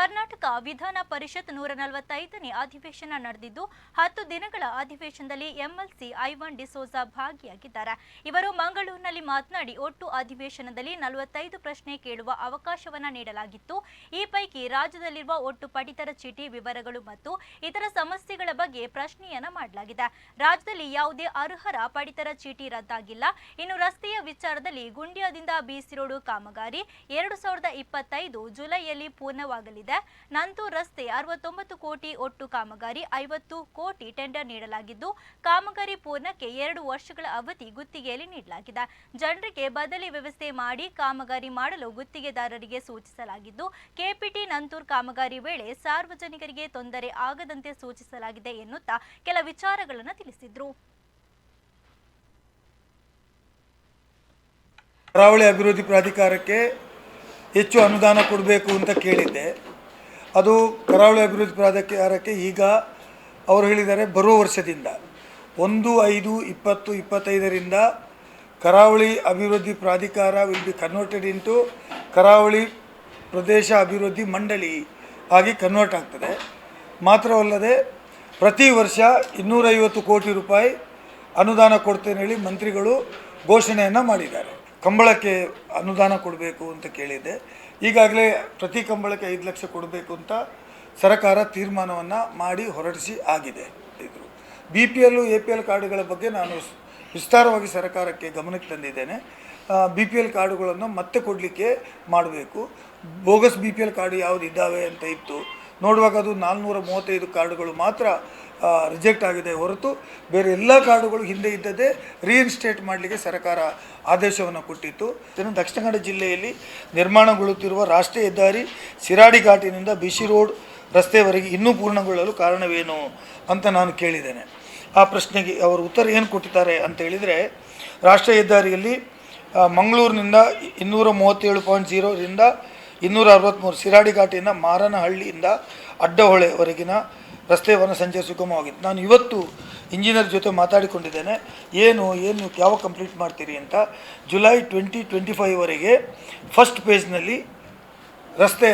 ಕರ್ನಾಟಕ ವಿಧಾನ ಪರಿಷತ್ 145ನೇ ಅಧಿವೇಶನ ನಡೆದಿದ್ದು 10 ದಿನಗಳ ಅಧಿವೇಶನದಲ್ಲಿ ಎಂಎಲ್ಸಿ ಐವನ್ ಡಿಸೋಜ ಭಾಗಿಯಾಗಿದ್ದಾರೆ. ಇವರು ಮಂಗಳೂರಿನಲ್ಲಿ ಮಾತನಾಡಿ ಒಟ್ಟು ಅಧಿವೇಶನದಲ್ಲಿ 45 ಪ್ರಶ್ನೆ ಕೇಳುವ ಅವಕಾಶವನ್ನ ನೀಡಲಾಗಿತ್ತು. ಈ ಪೈಕಿ ರಾಜ್ಯದಲ್ಲಿರುವ ಒಟ್ಟು ಪಡಿತರ ಚೀಟಿ ವಿವರಗಳು ಮತ್ತು ಇತರ ಸಮಸ್ಯೆಗಳ ಬಗ್ಗೆ ಪ್ರಶ್ನೆಯನ್ನ ಮಾಡಲಾಗಿದೆ. ರಾಜ್ಯದಲ್ಲಿ ಯಾವುದೇ ಅರ್ಹರ ಪಡಿತರ ಚೀಟಿ ರದ್ದಾಗಿಲ್ಲ. ಇನ್ನು ರಸ್ತೆಯ ವಿಚಾರದಲ್ಲಿ ಗುಂಡ್ಯದಿಂದ ಬಿಸಿ ರೋಡ್ ಕಾಮಗಾರಿ 2025 ಜುಲೈಯಲ್ಲಿ ಪೂರ್ಣವಾಗಲಿದೆ. ನಂತೂರ್ ರಸ್ತೆ 69 ಕೋಟಿ, ಒಟ್ಟು ಕಾಮಗಾರಿ 50 ಕೋಟಿ ಟೆಂಡರ್ ನೀಡಲಾಗಿದ್ದು ಕಾಮಗಾರಿ ಪೂರ್ಣಕ್ಕೆ 2 ವರ್ಷಗಳ ಅವಧಿ ಗುತ್ತಿಗೆಯಲ್ಲಿ ನೀಡಲಾಗಿದೆ. ಜನರಿಗೆ ಬದಲಿ ವ್ಯವಸ್ಥೆ ಮಾಡಿ ಕಾಮಗಾರಿ ಮಾಡಲು ಗುತ್ತಿಗೆದಾರರಿಗೆ ಸೂಚಿಸಲಾಗಿದ್ದು ಕೆಪಿಟಿ ನಂತೂರ್ ಕಾಮಗಾರಿ ವೇಳೆ ಸಾರ್ವಜನಿಕರಿಗೆ ತೊಂದರೆ ಆಗದಂತೆ ಸೂಚಿಸಲಾಗಿದೆ ಎನ್ನುತ್ತಾ ಕೆಲ ವಿಚಾರಗಳನ್ನು ತಿಳಿಸಿದ್ರು. ಕರಾವಳಿ ಅಭಿವೃದ್ಧಿ ಪ್ರಾಧಿಕಾರಕ್ಕೆ ಹೆಚ್ಚು ಅನುದಾನ ಕೊಡಬೇಕು ಅಂತ ಕೇಳಿದ್ದೆ. ಅದು ಕರಾವಳಿ ಅಭಿವೃದ್ಧಿ ಪ್ರಾಧಿಕಾರಕ್ಕೆ ಈಗ ಅವರು ಹೇಳಿದ್ದಾರೆ ಬರುವ ವರ್ಷದಿಂದ 1/5/2025ರಿಂದ ಕರಾವಳಿ ಅಭಿವೃದ್ಧಿ ಪ್ರಾಧಿಕಾರ ವಿಲ್ ಬಿ ಕನ್ವರ್ಟೆಡ್ ಇಂಟು ಕರಾವಳಿ ಪ್ರದೇಶ ಅಭಿವೃದ್ಧಿ ಮಂಡಳಿ ಆಗಿ ಕನ್ವರ್ಟ್ ಆಗ್ತದೆ. ಮಾತ್ರವಲ್ಲದೆ ಪ್ರತಿ ವರ್ಷ 250 ಕೋಟಿ ರೂಪಾಯಿ ಅನುದಾನ ಕೊಡ್ತೇನೆ ಹೇಳಿ ಮಂತ್ರಿಗಳು ಘೋಷಣೆಯನ್ನು ಮಾಡಿದ್ದಾರೆ. ಕಂಬಳಕ್ಕೆ ಅನುದಾನ ಕೊಡಬೇಕು ಅಂತ ಕೇಳಿದ್ದೆ. ಈಗಾಗಲೇ ಪ್ರತಿ ಕಂಬಳಕ್ಕೆ 5 ಲಕ್ಷ ಕೊಡಬೇಕು ಅಂತ ಸರ್ಕಾರ ತೀರ್ಮಾನವನ್ನು ಮಾಡಿ ಹೊರಡಿಸಿ ಆಗಿದೆ. BPL APL ಕಾರ್ಡುಗಳ ಬಗ್ಗೆ ನಾನು ವಿಸ್ತಾರವಾಗಿ ಸರ್ಕಾರಕ್ಕೆ ಗಮನಕ್ಕೆ ತಂದಿದ್ದೇನೆ. BPL ಕಾರ್ಡುಗಳನ್ನು ಮತ್ತೆ ಕೊಡಲಿಕ್ಕೆ ಮಾಡಬೇಕು. ಬೋಗಸ್ BPL ಕಾರ್ಡು ಯಾವುದು ಇದ್ದಾವೆ ಅಂತ ಇತ್ತು ನೋಡುವಾಗ ಅದು 435 ಕಾರ್ಡುಗಳು ಮಾತ್ರ ರಿಜೆಕ್ಟ್ ಆಗಿದೆ ಹೊರತು ಬೇರೆ ಎಲ್ಲ ಕಾರ್ಡುಗಳು ಹಿಂದೆ ಇದ್ದದೇ ರೀಇನ್ಸ್ಟೇಟ್ ಮಾಡಲಿಕ್ಕೆ ಸರ್ಕಾರ ಆದೇಶವನ್ನು ಕೊಟ್ಟಿತ್ತು. ಇನ್ನು ದಕ್ಷಿಣ ಕನ್ನಡ ಜಿಲ್ಲೆಯಲ್ಲಿ ನಿರ್ಮಾಣಗೊಳ್ಳುತ್ತಿರುವ ರಾಷ್ಟ್ರೀಯ ಹೆದ್ದಾರಿ ಶಿರಾಡಿ ಘಾಟಿನಿಂದ ಬಿಸಿ ರೋಡ್ ರಸ್ತೆವರೆಗೆ ಇನ್ನೂ ಪೂರ್ಣಗೊಳ್ಳಲು ಕಾರಣವೇನು ಅಂತ ನಾನು ಕೇಳಿದ್ದೇನೆ. ಆ ಪ್ರಶ್ನೆಗೆ ಅವರು ಉತ್ತರ ಏನು ಕೊಟ್ಟಿದ್ದಾರೆ ಅಂತ ಹೇಳಿದರೆ, ರಾಷ್ಟ್ರೀಯ ಹೆದ್ದಾರಿಯಲ್ಲಿ ಮಂಗಳೂರಿನಿಂದ 237.0ರಿಂದ 263 ಶಿರಾಡಿ ಘಾಟಿಯಿಂದ ಮಾರನಹಳ್ಳಿಯಿಂದ ಅಡ್ಡಹೊಳೆವರೆಗಿನ ರಸ್ತೆಯನ್ನು ಸಂಚಾರ ಸುಗಮವಾಗಿತ್ತು. ನಾನು ಇವತ್ತು ಇಂಜಿನಿಯರ್ ಜೊತೆ ಮಾತಾಡಿಕೊಂಡಿದ್ದೇನೆ. ಏನು ಯಾವಾಗ ಕಂಪ್ಲೀಟ್ ಮಾಡ್ತೀರಿ ಅಂತ. ಜುಲೈ 2025ವರೆಗೆ ಫಸ್ಟ್ ಪೇಜ್ನಲ್ಲಿ ರಸ್ತೆ